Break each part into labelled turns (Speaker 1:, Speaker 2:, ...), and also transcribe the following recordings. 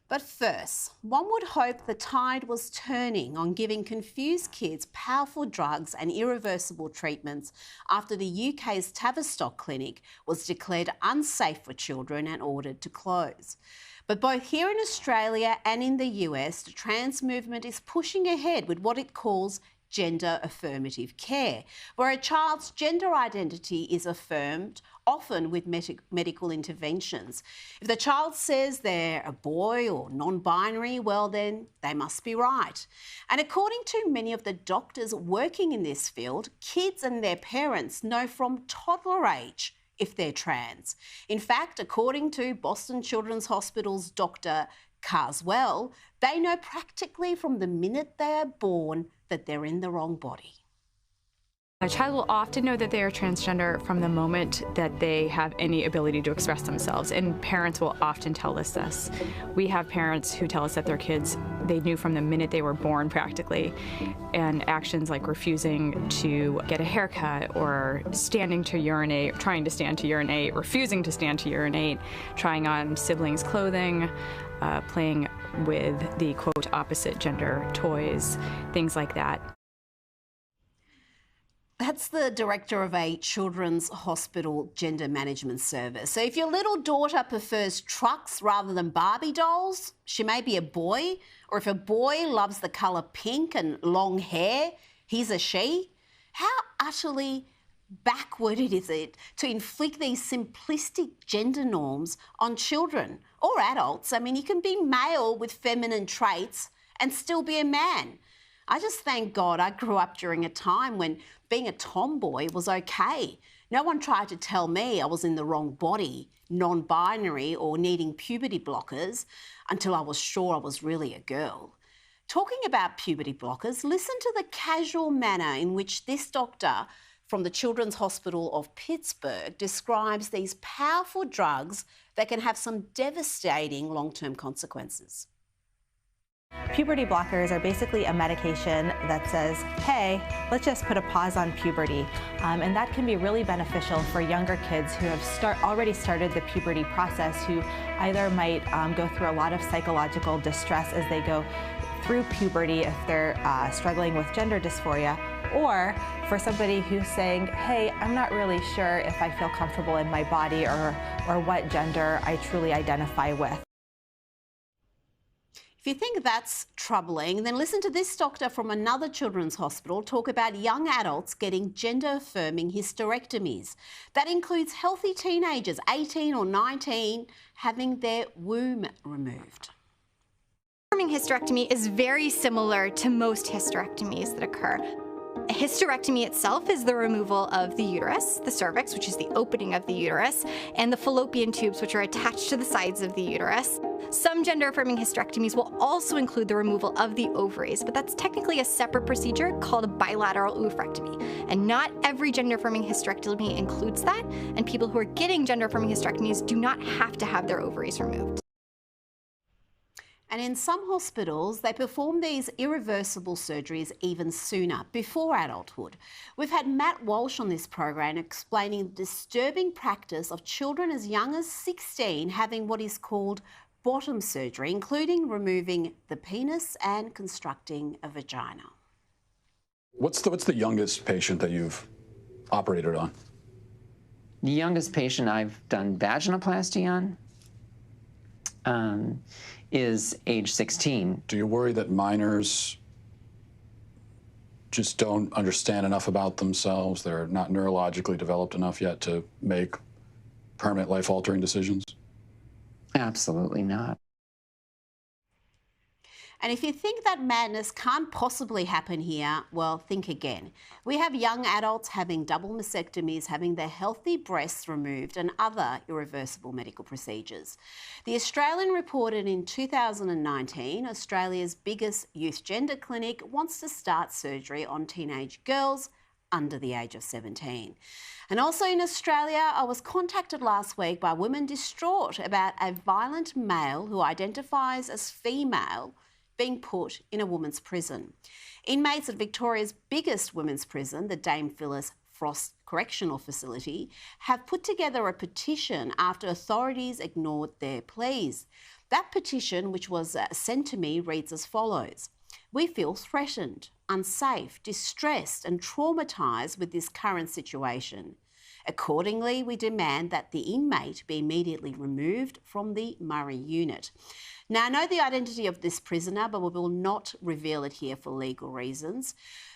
Speaker 1: But first, one would hope the tide was turning on giving confused kids powerful drugs and irreversible treatments after the UK's Tavistock clinic was declared unsafe for children and ordered to close. But both here in Australia and in the US, the trans movement is pushing ahead with what it calls gender affirmative care, where a child's gender identity is affirmed, often with medical interventions. If the child says they're a boy or non-binary, well then they must be right. And according to many of the doctors working in this field, kids and their parents know from toddler age if they're trans. In fact, according to Boston Children's Hospital's Dr. Carswell, they know practically from the minute they are born that they're in the wrong body.
Speaker 2: A child will often know that they are transgender from the moment that they have any ability to express themselves, and parents will often tell us this. We have parents who tell us that their kids, they knew from the minute they were born practically, and actions like refusing to get a haircut or standing to urinate, trying to stand to urinate, refusing to stand to urinate, trying on siblings' clothing, playing with the quote opposite gender toys, things like that.
Speaker 1: That's the director of a children's hospital gender management service. So if your little daughter prefers trucks rather than Barbie dolls, she may be a boy. Or if a boy loves the colour pink and long hair, he's a she. How utterly backward is it to inflict these simplistic gender norms on children or adults? I mean, you can be male with feminine traits and still be a man. I just thank God I grew up during a time when being a tomboy was okay. No one tried to tell me I was in the wrong body, non-binary or needing puberty blockers until I was sure I was really a girl. Talking about puberty blockers, listen to the casual manner in which this doctor from the Children's Hospital of Pittsburgh describes these powerful drugs that can have some devastating long-term consequences.
Speaker 3: Puberty blockers are basically a medication that says, hey, let's just put a pause on puberty. And that can be really beneficial for younger kids who have already started the puberty process, who either might go through a lot of psychological distress as they go through puberty if they're struggling with gender dysphoria, or for somebody who's saying, hey, I'm not really sure if I feel comfortable in my body or what gender I truly identify with.
Speaker 1: If you think that's troubling, then listen to this doctor from another children's hospital talk about young adults getting gender-affirming hysterectomies. That includes healthy teenagers, 18 or 19, having their womb removed.
Speaker 4: Affirming hysterectomy is very similar to most hysterectomies that occur. A hysterectomy itself is the removal of the uterus, the cervix, which is the opening of the uterus, and the fallopian tubes, which are attached to the sides of the uterus. Some gender-affirming hysterectomies will also include the removal of the ovaries, but that's technically a separate procedure called a bilateral oophorectomy. And not every gender-affirming hysterectomy includes that, and people who are getting gender-affirming hysterectomies do not have to have their ovaries removed.
Speaker 1: And in some hospitals, they perform these irreversible surgeries even sooner, before adulthood. We've had Matt Walsh on this program explaining the disturbing practice of children as young as 16 having what is called bottom surgery, including removing the penis and constructing a vagina.
Speaker 5: What's the youngest patient that you've operated on?
Speaker 6: The youngest patient I've done vaginoplasty on is age 16.
Speaker 5: Do you worry that minors just don't understand enough about themselves? They're not neurologically developed enough yet to make permanent life-altering decisions?
Speaker 6: Absolutely not.
Speaker 1: And if you think that madness can't possibly happen here, well, think again. We have young adults having double mastectomies, having their healthy breasts removed and other irreversible medical procedures. The Australian reported in 2019, Australia's biggest youth gender clinic wants to start surgery on teenage girls under the age of 17. And also in Australia, I was contacted last week by women distraught about a violent male who identifies as female being put in a women's prison. Inmates at Victoria's biggest women's prison, the Dame Phyllis Frost Correctional Facility, have put together a petition after authorities ignored their pleas. That petition, which was sent to me, reads as follows. We feel threatened, unsafe, distressed and traumatised with this current situation. Accordingly, we demand that the inmate be immediately removed from the Murray unit. Now, I know the identity of this prisoner, but we will not reveal it here for legal reasons.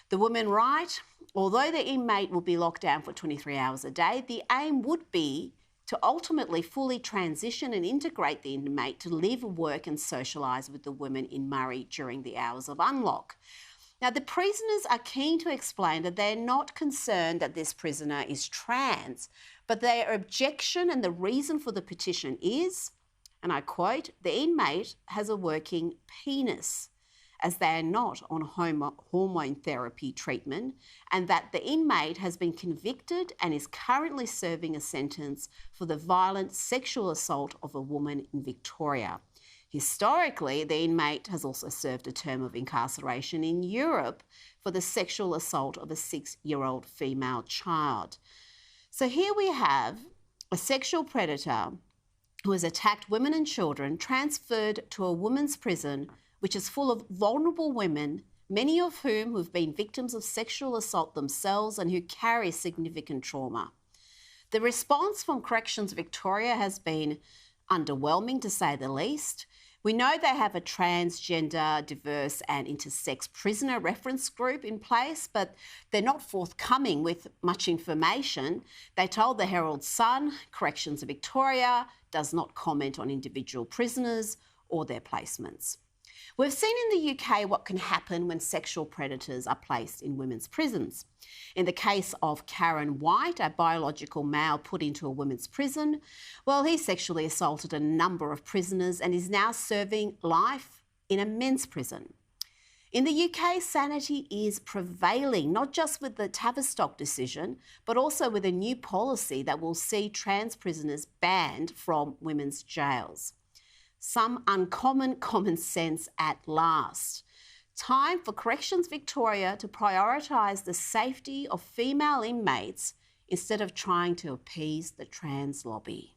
Speaker 1: The women write, although the inmate will be locked down for 23 hours a day, the aim would be to ultimately fully transition and integrate the inmate to live, work and socialise with the women in Murray during the hours of unlock. Now, the prisoners are keen to explain that they're not concerned that this prisoner is trans, but their objection and the reason for the petition is, and I quote, the inmate has a working penis, as they are not on hormone therapy treatment, and that the inmate has been convicted and is currently serving a sentence for the violent sexual assault of a woman in Victoria. Historically, the inmate has also served a term of incarceration in Europe for the sexual assault of a 6-year-old female child. So here we have a sexual predator who has attacked women and children, transferred to a women's prison which is full of vulnerable women, many of whom have been victims of sexual assault themselves and who carry significant trauma. The response from Corrections Victoria has been underwhelming, to say the least. We know they have a transgender, diverse and intersex prisoner reference group in place, but they're not forthcoming with much information. They told the Herald Sun, Corrections Victoria does not comment on individual prisoners or their placements. We've seen in the UK what can happen when sexual predators are placed in women's prisons. In the case of Karen White, a biological male put into a women's prison, well, he sexually assaulted a number of prisoners and is now serving life in a men's prison. In the UK, sanity is prevailing, not just with the Tavistock decision, but also with a new policy that will see trans prisoners banned from women's jails. Some uncommon common sense at last. Time for Corrections Victoria to prioritise the safety of female inmates instead of trying to appease the trans lobby.